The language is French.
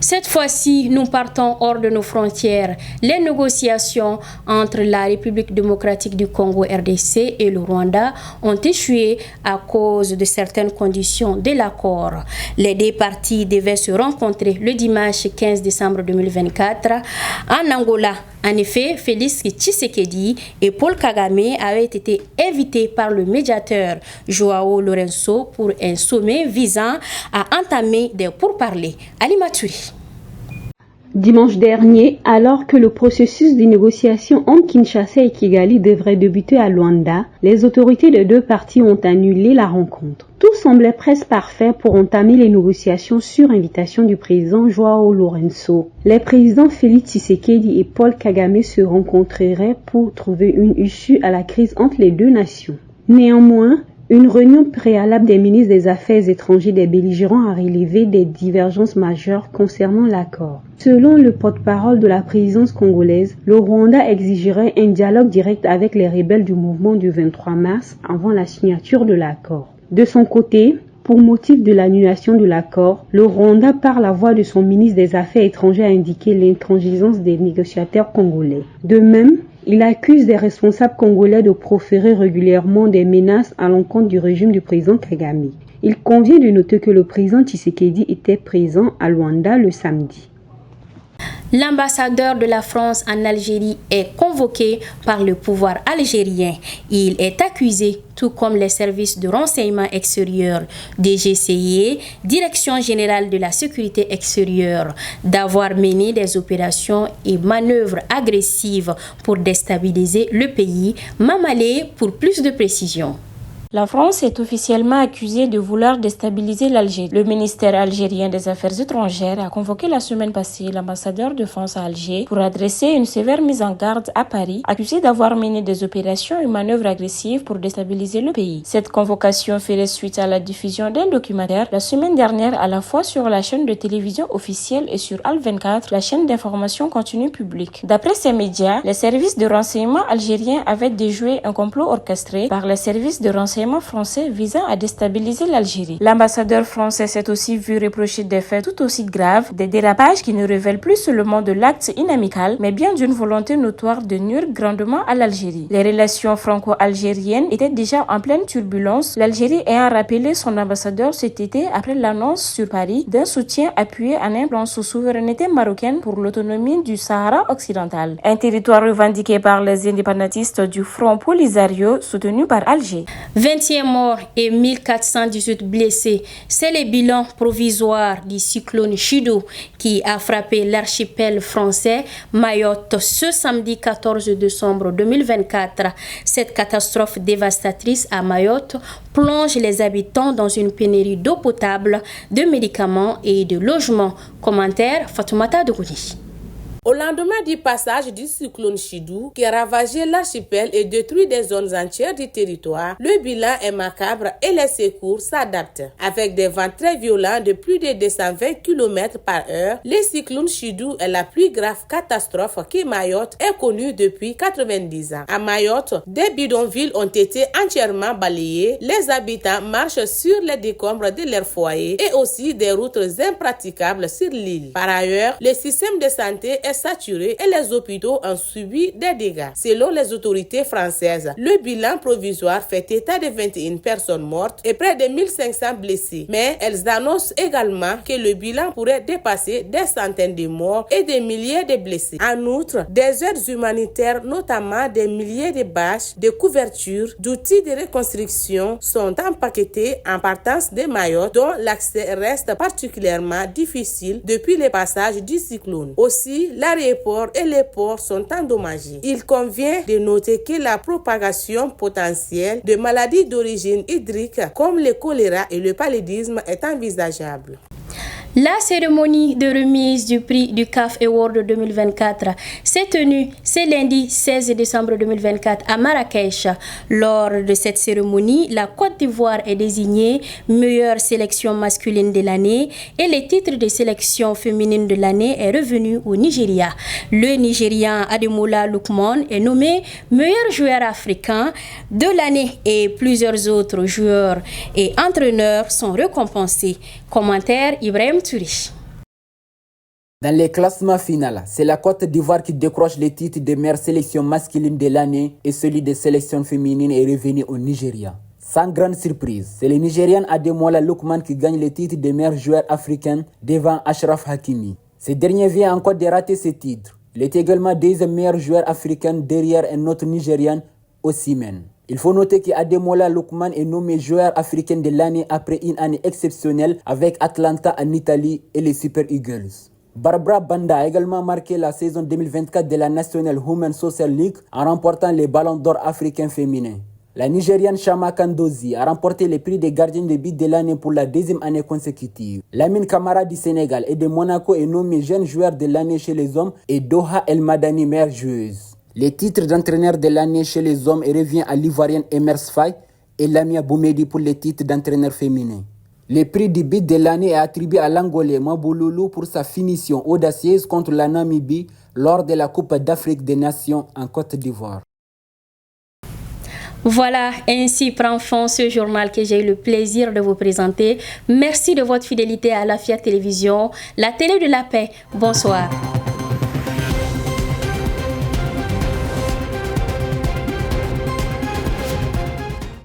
Cette fois-ci, nous partons hors de nos frontières. Les négociations entre la République démocratique du Congo RDC et le Rwanda ont échoué à cause de certaines conditions de l'accord. Les deux parties devaient se rencontrer le dimanche 15 décembre 2024 en Angola. En effet, Félix Tshisekedi et Paul Kagame avaient été invités par le médiateur Joao Lourenço pour un sommet visant à entamer des pourparlers. Ali Maturi. Dimanche dernier, alors que le processus de négociation entre Kinshasa et Kigali devrait débuter à Luanda, les autorités des deux parties ont annulé la rencontre. Tout semblait presque parfait pour entamer les négociations sur invitation du président Joao Lourenço. Les présidents Félix Tshisekedi et Paul Kagame se rencontreraient pour trouver une issue à la crise entre les deux nations. Néanmoins, une réunion préalable des ministres des Affaires étrangères des belligérants a relevé des divergences majeures concernant l'accord. Selon le porte-parole de la présidence congolaise, le Rwanda exigerait un dialogue direct avec les rebelles du mouvement du 23 mars avant la signature de l'accord. De son côté, pour motif de l'annulation de l'accord, le Rwanda, par la voix de son ministre des Affaires étrangères, a indiqué l'intransigeance des négociateurs congolais. De même, il accuse des responsables congolais de proférer régulièrement des menaces à l'encontre du régime du président Kagame. Il convient de noter que le président Tshisekedi était présent à Luanda le samedi. L'ambassadeur de la France en Algérie est convoqué par le pouvoir algérien. Il est accusé, tout comme les services de renseignement extérieur, DGCE, Direction générale de la sécurité extérieure, d'avoir mené des opérations et manœuvres agressives pour déstabiliser le pays. Mamalé pour plus de précisions. La France est officiellement accusée de vouloir déstabiliser l'Algérie. Le ministère algérien des Affaires étrangères a convoqué la semaine passée l'ambassadeur de France à Alger pour adresser une sévère mise en garde à Paris, accusé d'avoir mené des opérations et manœuvres agressives pour déstabiliser le pays. Cette convocation fait suite à la diffusion d'un documentaire la semaine dernière à la fois sur la chaîne de télévision officielle et sur Al24, la chaîne d'information continue publique. D'après ces médias, les services de renseignement algériens avaient déjoué un complot orchestré par les services de renseignement français visant à déstabiliser l'Algérie. L'ambassadeur français s'est aussi vu reprocher des faits tout aussi graves, des dérapages qui ne révèlent plus seulement de l'acte inamical, mais bien d'une volonté notoire de nuire grandement à l'Algérie. Les relations franco-algériennes étaient déjà en pleine turbulence, l'Algérie ayant rappelé son ambassadeur cet été après l'annonce sur Paris d'un soutien appuyé en un plan sous souveraineté marocaine pour l'autonomie du Sahara occidental, un territoire revendiqué par les indépendantistes du Front Polisario soutenu par Alger. 21 morts et 1418 blessés, c'est le bilan provisoire du cyclone Chido qui a frappé l'archipel français Mayotte ce samedi 14 décembre 2024. Cette catastrophe dévastatrice à Mayotte plonge les habitants dans une pénurie d'eau potable, de médicaments et de logements. Commentaire Fatoumata Dougouni. Au lendemain du passage du cyclone Chidou qui a ravagé l'archipel et détruit des zones entières du territoire, le bilan est macabre et les secours s'adaptent. Avec des vents très violents de plus de 220 km par heure, le cyclone Chidou est la plus grave catastrophe que Mayotte ait connue depuis 90 ans. À Mayotte, des bidonvilles ont été entièrement balayés, les habitants marchent sur les décombres de leurs foyers et aussi des routes impraticables sur l'île. Par ailleurs, le système de santé est saturé et les hôpitaux ont subi des dégâts. Selon les autorités françaises, le bilan provisoire fait état de 21 personnes mortes et près de 1500 blessés. Mais elles annoncent également que le bilan pourrait dépasser des centaines de morts et des milliers de blessés. En outre, des aides humanitaires, notamment des milliers de bâches, de couvertures, d'outils de reconstruction sont empaquetés en partance de Mayotte, dont l'accès reste particulièrement difficile depuis le passage du cyclone. Aussi, l'aéroport et les ports sont endommagés. Il convient de noter que la propagation potentielle de maladies d'origine hydrique comme le choléra et le paludisme est envisageable. La cérémonie de remise du prix du CAF Award 2024 s'est tenue ce lundi 16 décembre 2024 à Marrakech. Lors de cette cérémonie, la Côte d'Ivoire est désignée meilleure sélection masculine de l'année et le titre de sélection féminine de l'année est revenu au Nigeria. Le Nigérian Ademola Lookman est nommé meilleur joueur africain de l'année et plusieurs autres joueurs et entraîneurs sont récompensés. Commentaire Ibrahim Touré. Dans les classements finaux, c'est la Côte d'Ivoire qui décroche le titre de meilleure sélection masculine de l'année et celui de sélection féminine est revenu au Nigeria. Sans grande surprise, c'est le Nigérian Ademola Lookman qui gagne le titre de meilleur joueur africain devant Achraf Hakimi. Ce dernier vient encore de rater ce titre. Il est également deuxième meilleur joueur africain derrière un autre Nigérian, Osimhen. Il faut noter qu'Ademola Lookman est nommé joueur africain de l'année après une année exceptionnelle avec Atlanta en Italie et les Super Eagles. Barbara Banda a également marqué la saison 2024 de la National Women's Soccer League en remportant les ballons d'or africains féminins. La Nigériane Chama Kandozi a remporté le prix des gardiens de but de l'année pour la deuxième année consécutive. Lamine Camara du Sénégal et de Monaco est nommé jeune joueur de l'année chez les hommes et Doha El Madani meilleure joueuse. Le titre d'entraîneur de l'année chez les hommes revient à l'Ivoirienne Emers Faye et Lamia Boumedi pour le titre d'entraîneur féminin. Le prix du but de l'année est attribué à l'Angolais Mabouloulou pour sa finition audacieuse contre la Namibie lors de la Coupe d'Afrique des Nations en Côte d'Ivoire. Voilà, ainsi prend fin ce journal que j'ai eu le plaisir de vous présenter. Merci de votre fidélité à l'Afia Télévision, la télé de la paix. Bonsoir.